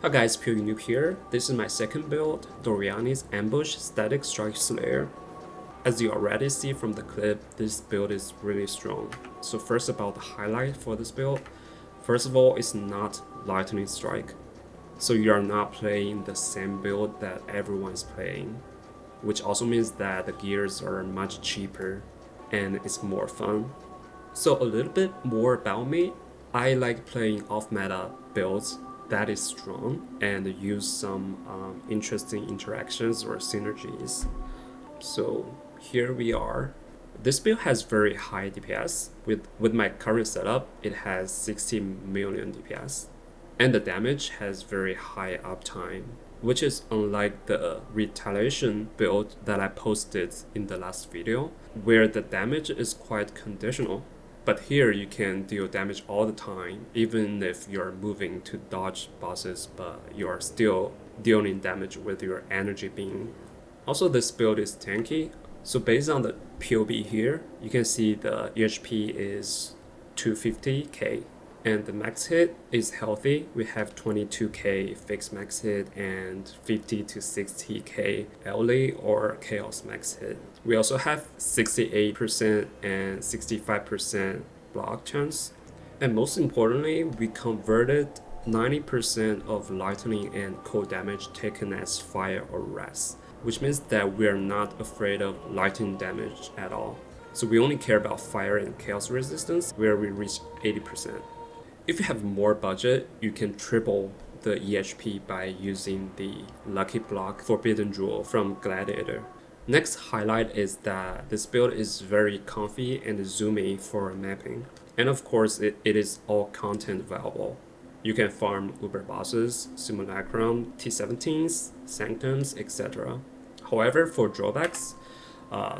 Hi guys, POE Noob here. This is my second build, Doriani's Ambush Static Strike Slayer. As you already see from the clip, this build is really strong. So first about the highlight for this build. First of all, it's not lightning strike. So you are not playing the same build that everyone's playing, which also means that the gears are much cheaper and it's more fun. So a little bit more about me. I like playing off-meta builds that is strong and use some interesting interactions or synergies. So here we are. This build has very high DPS. With my current setup, it has 60 million DPS. And the damage has very high uptime, which is unlike the retaliation build that I posted in the last video, where the damage is quite conditional. But here you can deal damage all the time, even if you're moving to dodge bosses, but you are still dealing damage with your energy beam. Also, this build is tanky, so based on the POB here, you can see the EHP is 250k, and the max hit is healthy. We have 22k fixed max hit and 50 to 60k LA or chaos max hit. We also have 68% and 65% block chance. And most importantly, we converted 90% of lightning and cold damage taken as fire or rest, which means that we are not afraid of lightning damage at all. So we only care about fire and chaos resistance, where we reach 80%. If you have more budget, you can triple the EHP by using the Lucky Block Forbidden Jewel from Gladiator. Next highlight is that this build is very comfy and zoomy for mapping. And of course, it is all content available. You can farm Uber bosses, Simulacrum, T17s, Sanctums, etc. However, for drawbacks,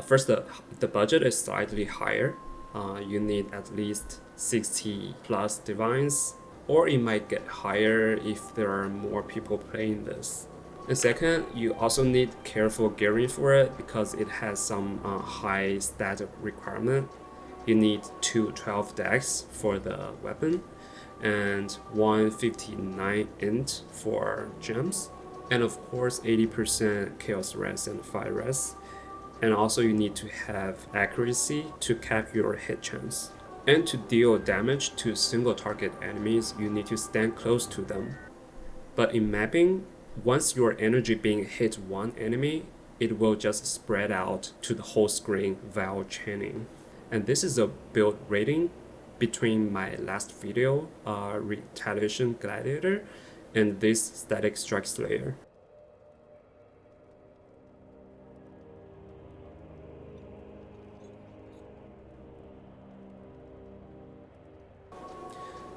first the budget is slightly higher. You need at least 60 plus divines, or it might get higher if there are more people playing this. And second, you also need careful gearing for it because it has some high static requirement. You need 212 dex for the weapon and 159 int for gems, and of course 80% chaos res and fire res. And also you need to have accuracy to cap your hit chance. And to deal damage to single target enemies, you need to stand close to them. But in mapping, once your energy being hit one enemy, it will just spread out to the whole screen via chaining. And this is a build rating between my last video, Retaliation Gladiator, and this Static Strike Slayer.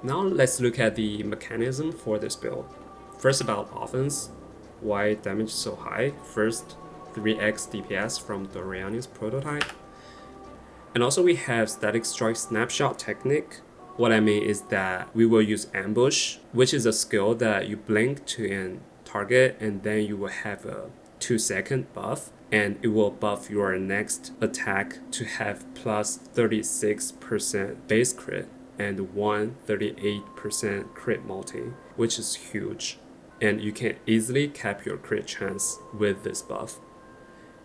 Now let's look at the mechanism for this build. First about offense, why damage so high? First, 3x DPS from Doriani's prototype. And also we have static strike snapshot technique. What I mean is that we will use ambush, which is a skill that you blink to a target and then you will have a 2-second buff, and it will buff your next attack to have plus 36% base crit and 138% crit multi, which is huge. And you can easily cap your crit chance with this buff.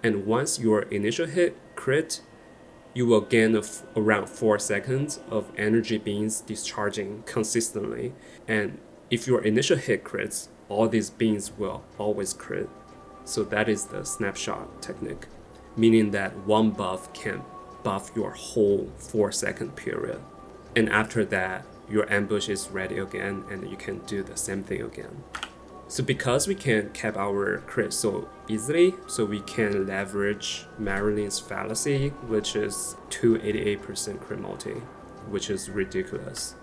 And once your initial hit crit, you will gain around 4 seconds of energy beams discharging consistently. And if your initial hit crits, all these beams will always crit. So that is the snapshot technique, meaning that one buff can buff your whole 4-second period. And after that, your ambush is ready again and you can do the same thing again. So because we can cap our crit so easily, so we can leverage Marilyn's fallacy, which is 288% crit multi, which is ridiculous.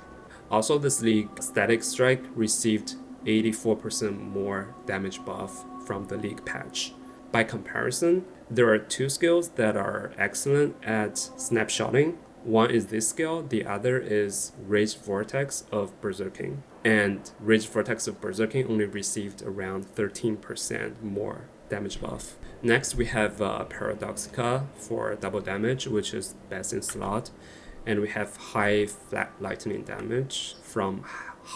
Also, this league Static Strike received 84% more damage buff from the league patch. By comparison, there are two skills that are excellent at snapshotting. One is this skill, the other is Rage Vortex of Berserking. And Rage Vortex of Berserking only received around 13% more damage buff. Next we have Paradoxica for double damage, which is best in slot. And we have high flat lightning damage from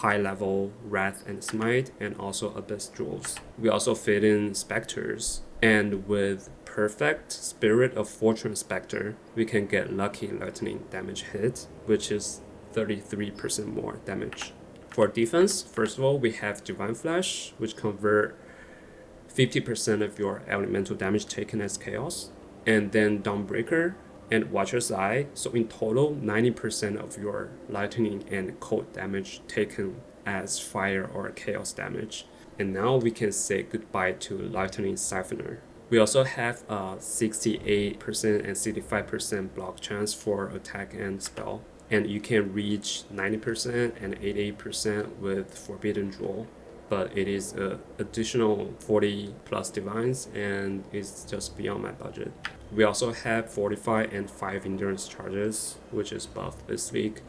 high level Wrath and Smite, and also Abyss Jewels. We also fit in Spectres, and with perfect Spirit of Fortune Spectre, we can get lucky lightning damage hit, which is 33% more damage. For defense, first of all, we have Divine Flash, which convert 50% of your elemental damage taken as chaos, and then Dawnbreaker and Watcher's Eye. So in total, 90% of your lightning and cold damage taken as fire or chaos damage. And now we can say goodbye to Lightning Siphoner. We also have a 68% and 65% block chance for attack and spell. And you can reach 90% and 88% with Forbidden Jewel. But it is an additional 40 plus divines, and it's just beyond my budget. We also have Fortify and 5 endurance charges, which is buffed this week.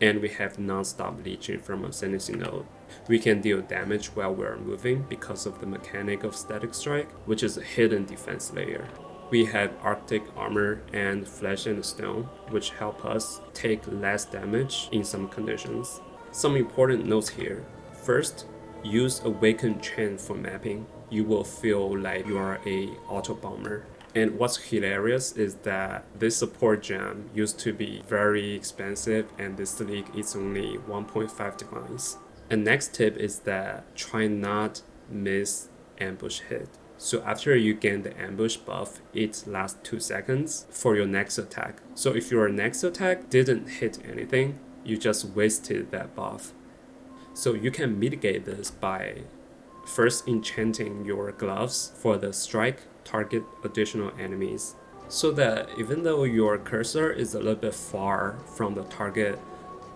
And we have non-stop leeching from Ascendancy Node. We can deal damage while we're moving because of the mechanic of Static Strike, which is a hidden defense layer. We have Arctic Armor and Flesh and Stone, which help us take less damage in some conditions. Some important notes here. First, use Awakened Chain for mapping. You will feel like you are a auto bomber. And what's hilarious is that this support gem used to be very expensive, and this league is only 1.5 divines. And next tip is that try not miss ambush hit. So after you gain the ambush buff, it lasts 2 seconds for your next attack. So if your next attack didn't hit anything, you just wasted that buff. So you can mitigate this by first enchanting your gloves for the strike target additional enemies, so that even though your cursor is a little bit far from the target,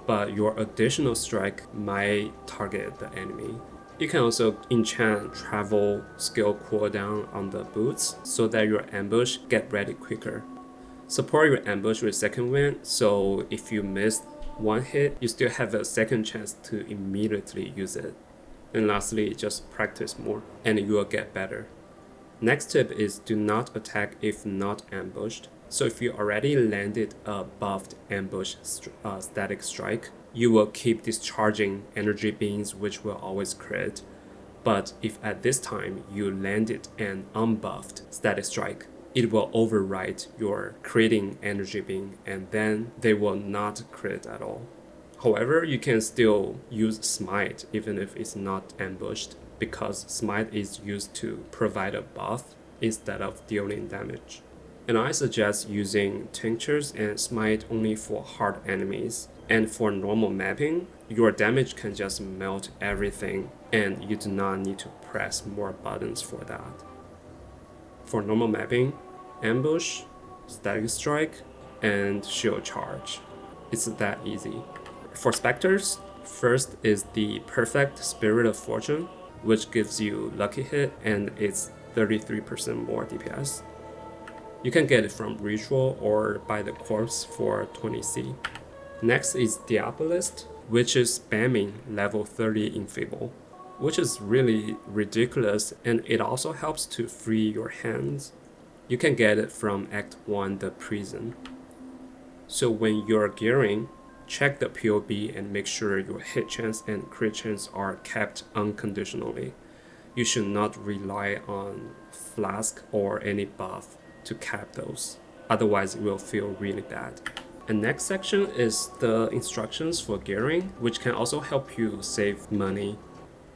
but your additional strike might target the enemy. You can also enchant travel skill cooldown on the boots so that your ambush get ready quicker. Support your ambush with second wind, so if you miss one hit, you still have a second chance to immediately use it. And lastly, just practice more and you will get better. Next tip is do not attack if not ambushed. So if you already landed a buffed ambush static strike, you will keep discharging energy beams, which will always crit. But if at this time you landed an unbuffed static strike, it will override your critting energy beam, and then they will not crit at all. However, you can still use Smite even if it's not ambushed, because Smite is used to provide a buff instead of dealing damage. And I suggest using Tinctures and Smite only for hard enemies. And for normal mapping, your damage can just melt everything and you do not need to press more buttons for that. For normal mapping, ambush, static strike, and shield charge. It's that easy. For Spectres, first is the perfect Spirit of Fortune, which gives you lucky hit and it's 33% more DPS. You can get it from Ritual or buy the corpse for 20C. Next is Diabolist, which is spamming level 30 Enfeeble, which is really ridiculous, and it also helps to free your hands. You can get it from Act 1, the prison. So when you're gearing, check the POB and make sure your hit chance and crit chance are kept unconditionally. You should not rely on flask or any buff to cap those, otherwise it will feel really bad. And next section is the instructions for gearing, which can also help you save money.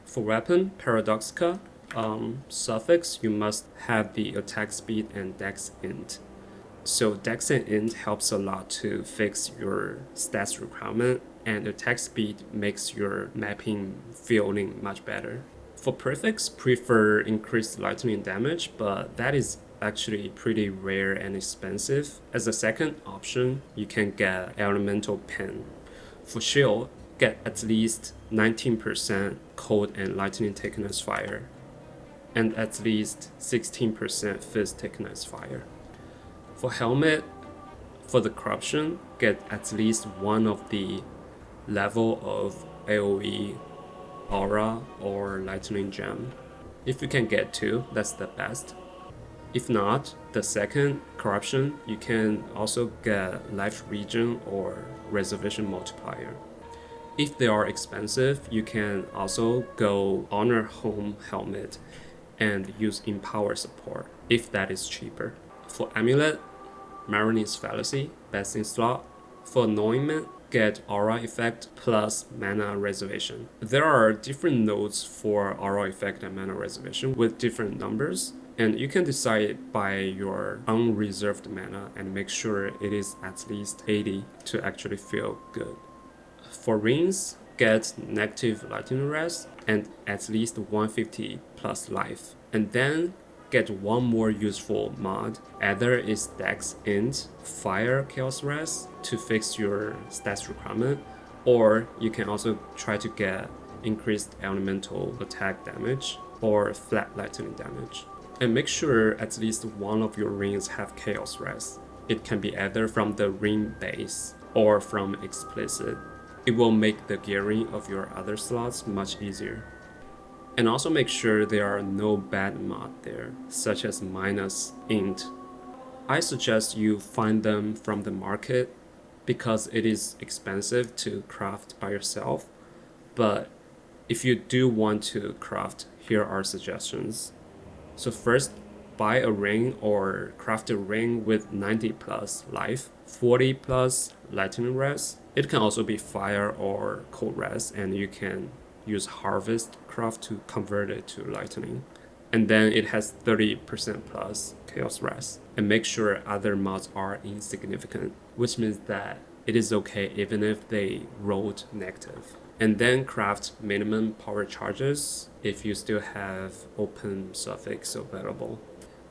For weapon, Paradoxica, suffix, you must have the attack speed and dex int. So dex and int helps a lot to fix your stats requirement, and attack speed makes your mapping feeling much better. For prefix, prefer increased lightning damage, but that is actually pretty rare and expensive. As a second option, you can get Elemental Pen. For shield, get at least 19% cold and lightning taken as fire, and at least 16% phys taken as fire. For helmet, for the corruption, get at least one of the level of AoE, aura, or lightning gem. If you can get 2, that's the best. If not, the second corruption, you can also get life regen or reservation multiplier. If they are expensive, you can also go Honor Home Helmet and use Empower support if that is cheaper. For Amulet, Mariner's Fallacy, best in slot. For Anointment, get Aura Effect plus Mana Reservation. There are different nodes for Aura Effect and Mana Reservation with different numbers, and you can decide by your unreserved mana and make sure it is at least 80 to actually feel good. For Rings, get negative lightning rest and at least 150 plus life, and then get one more useful mod. Either is Dex Int Fire Chaos Rest to fix your stats requirement, or you can also try to get increased elemental attack damage or flat lightning damage. And make sure at least one of your rings have Chaos Rest. It can be either from the ring base or from explicit. It will make the gearing of your other slots much easier. And also make sure there are no bad mod there, such as minus int. I suggest you find them from the market because it is expensive to craft by yourself. But if you do want to craft, here are suggestions. So first, buy a ring or craft a ring with 90 plus life, 40 plus lightning rest. It can also be fire or cold rest, and you can use harvest craft to convert it to lightning. And then it has 30% plus chaos rest. And make sure other mods are insignificant, which means that it is okay even if they rolled negative. And then craft minimum power charges if you still have open suffix available.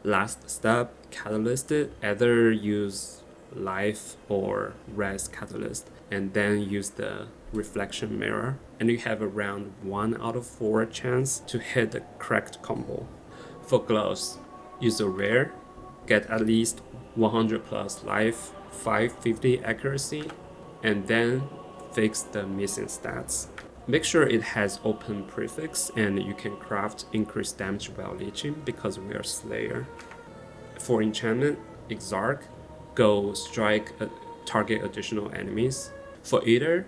Last step, catalyst it. Either use life or rest catalyst and then use the reflection mirror, and you have around 1 out of 4 chance to hit the correct combo. For gloves, use a rare, get at least 100 plus life, 550 accuracy, and then fix the missing stats. Make sure it has open prefix and you can craft increased damage while leeching because we are Slayer. For enchantment, Exarch, go strike target additional enemies. For Eater,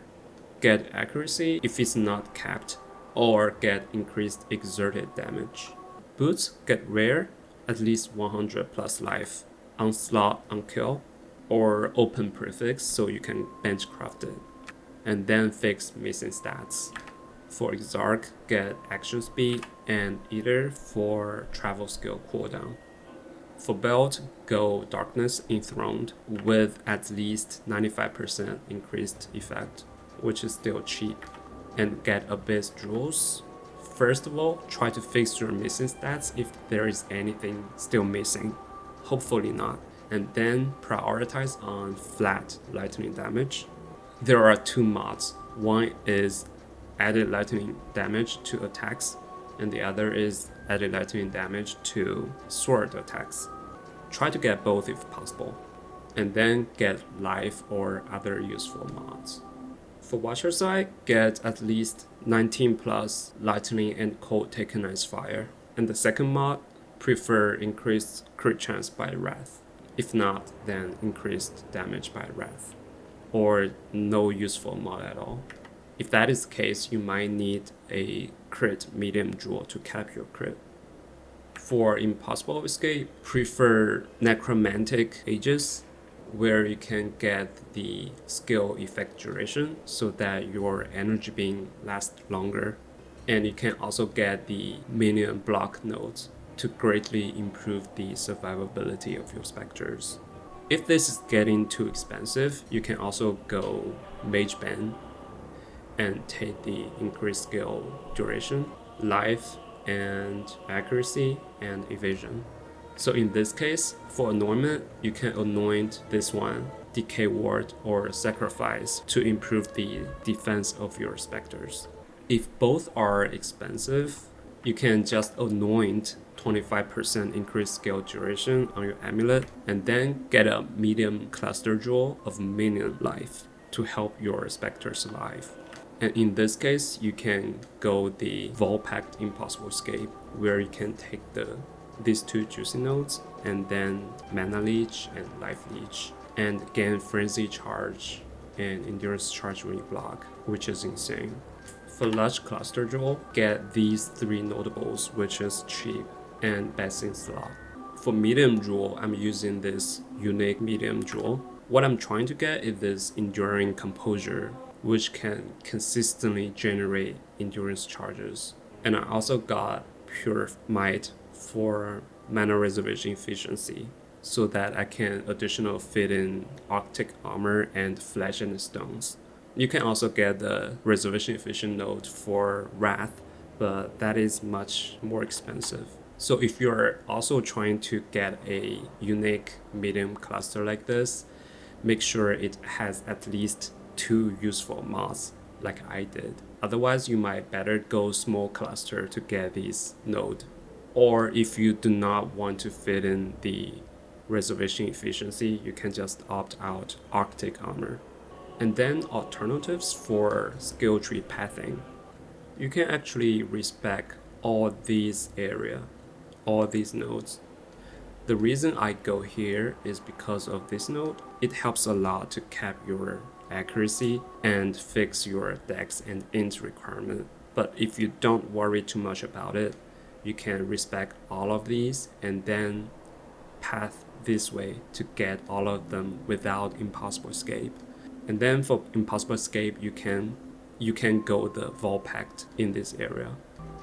get accuracy if it's not capped, or get increased exerted damage. Boots, get rare, at least 100 plus life, onslaught on kill, or open prefix so you can bench craft it. And then fix missing stats. For Exarch, get action speed, and Eater for travel skill cooldown. For belt, go Darkness Enthroned with at least 95% increased effect, which is still cheap. And get Abyss Jewels. First of all, try to fix your missing stats if there is anything still missing. Hopefully not. And then prioritize on flat lightning damage. There are 2 mods. One is added lightning damage to attacks, and the other is added lightning damage to sword attacks. Try to get both if possible, and then get life or other useful mods. For Watcher side, get at least 19 plus lightning and cold Takenize Fire, and the second mod, prefer increased crit chance by Wrath. If not, then increased damage by Wrath, or no useful mod at all. If that is the case, you might need a crit medium jewel to cap your crit. For Impossible Escape, prefer Necromantic Aegis, where you can get the skill effect duration so that your energy beam lasts longer. And you can also get the minion block nodes to greatly improve the survivability of your Spectres. If this is getting too expensive, you can also go Mage Band and take the increased skill duration, life, and accuracy, and evasion. So in this case, for anointment, you can anoint this one, Decay Ward or Sacrifice, to improve the defense of your Spectres. If both are expensive, you can just anoint 25% increased skill duration on your amulet, and then get a medium cluster jewel of minion life to help your Spectre survive. And in this case, you can go the Volpact Impossible Escape, where you can take these 2 juicy nodes and then Mana Leech and Life Leech and gain Frenzy Charge and endurance charge when you block, which is insane. For large cluster draw, get these 3 notables, which is cheap and best in slot. For medium draw, I'm using this unique medium draw. What I'm trying to get is this enduring composure, which can consistently generate endurance charges. And I also got pure might for mana reservation efficiency, so that I can additional fit in Arctic armor and flesh and stones. You can also get the reservation efficient node for Wrath, but that is much more expensive. So if you're also trying to get a unique medium cluster like this, make sure it has at least 2 useful mods like I did. Otherwise, you might better go small cluster to get these node. Or if you do not want to fit in the reservation efficiency, you can just opt out Arctic armor. And then alternatives for skill tree pathing. You can actually respec all these area, all these nodes. The reason I go here is because of this node. It helps a lot to cap your accuracy and fix your dex and int requirement. But if you don't worry too much about it, you can respec all of these and then path this way to get all of them without impossible escape. And then for impossible escape, you can go the Vault Pact in this area.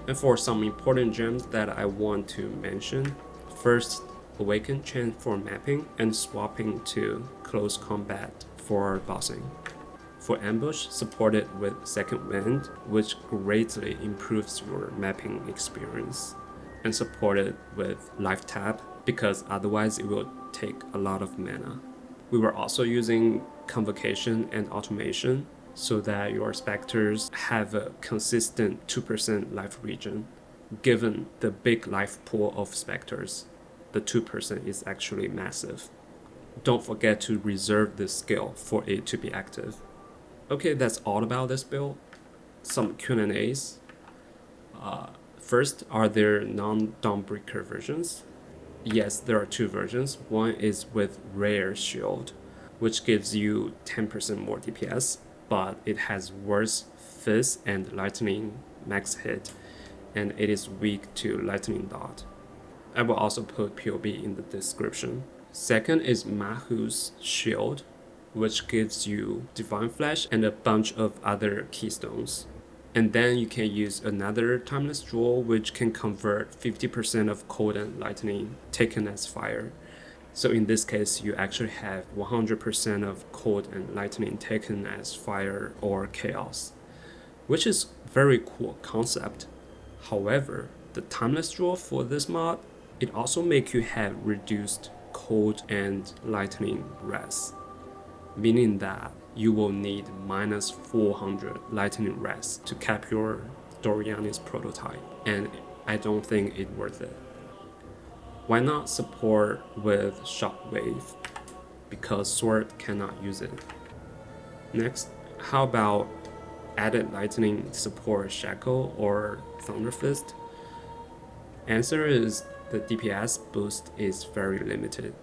And for some important gems that I want to mention, first, Awaken Chain for mapping and swapping to close combat for bossing. For ambush, support it with Second Wind, which greatly improves your mapping experience. And support it with Life Tap, because otherwise it will take a lot of mana. We were also using Convocation and Automation so that your Spectres have a consistent 2% life regen. Given the big life pool of Spectres, the 2% is actually massive. Don't forget to reserve this skill for it to be active. Okay, that's all about this build. Some Q&As. First, are there non-Dawnbreaker versions? Yes, there are 2 versions. One is with Rare Shield, which gives you 10% more DPS, but it has worse phys and lightning max hit, and it is weak to lightning dot. I will also put POB in the description. Second is Mahu's Shield, which gives you Divine Flash and a bunch of other keystones. And then you can use another Timeless Jewel, which can convert 50% of cold and lightning taken as fire. So in this case, you actually have 100% of cold and lightning taken as fire or chaos, which is very cool concept. However, the Timeless Jewel for this mod, it also makes you have reduced cold and lightning res, meaning that you will need minus 400 lightning res to cap your Doriani's prototype, and I don't think it's worth it. Why not support with Shockwave? Because Sword cannot use it. Next, how about added lightning support Shackle or Thunder Fist? Answer is the DPS boost is very limited,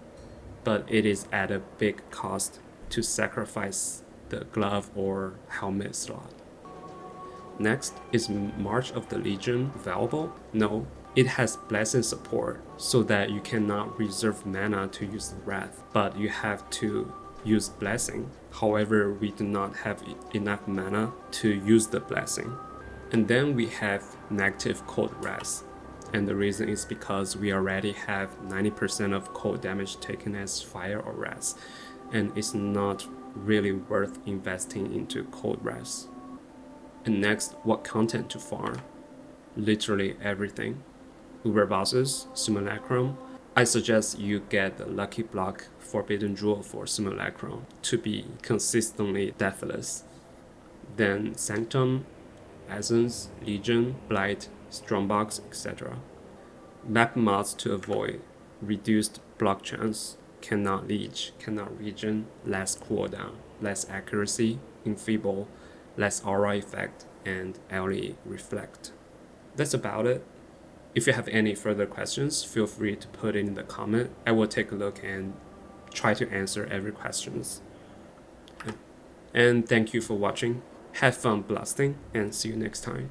but it is at a big cost to sacrifice the glove or helmet slot. Next, is March of the Legion available? No, it has blessing support so that you cannot reserve mana to use the Wrath, but you have to use blessing. However, we do not have enough mana to use the blessing. And then we have negative cold res. And the reason is because we already have 90% of cold damage taken as fire or res, and it's not really worth investing into cold res. And next, what content to farm? Literally everything. Uber bosses, Simulacrum. I suggest you get the Lucky Block Forbidden Jewel for Simulacrum to be consistently deathless. Then Sanctum, Essence, Legion, Blight, Strongbox, etc. Map mods to avoid: reduced block chance, cannot leech, cannot regen, less cooldown, less accuracy, Enfeeble, less aura effect, and early reflect. That's about it. If you have any further questions, feel free to put it in the comment. I will take a look and try to answer every questions. And thank you for watching. Have fun blasting and see you next time.